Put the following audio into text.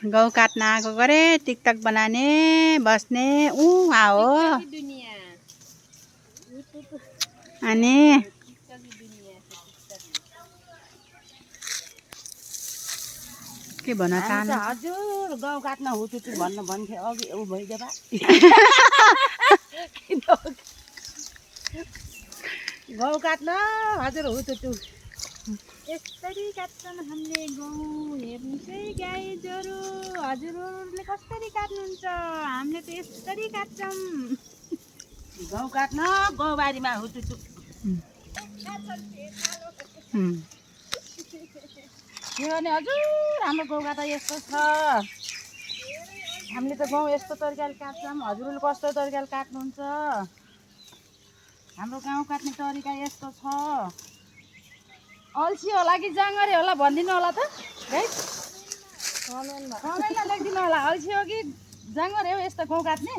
गहुँ काट्न आएको गरे टिकटक बनाने बस्ने आओ अनि के भन्न चाहनु हजुर गाउँ काट्न हुटुटु भन्थे अघि ऊ भइदियो बा गाउँ काट्न हजुर हुटुटु यसरी काट्छन् हामीले गहुँ हेर्नुहोस् है गाई जोरु हजुरहरूले कसरी काट्नुहुन्छ हामीले त यसरी काट्छौँ गाउँ काट्न गाउँबारीमा हुटुटु के भने हजुर हाम्रो गाउँमा त यस्तो छ हामीले त गाउँ यस्तो तरिकाले काट्छौँ हजुरहरूले कस्तो तरिकाले काट्नुहुन्छ हाम्रो गाउँ काट्ने तरिका यस्तो छ अल्छी होला कि जाँगरे होला भनिदिनु होला त कमेन्टमा लेखिदिनु होला अल्छी हो कि जाँगरे हो यस्तो गाउँ काट्ने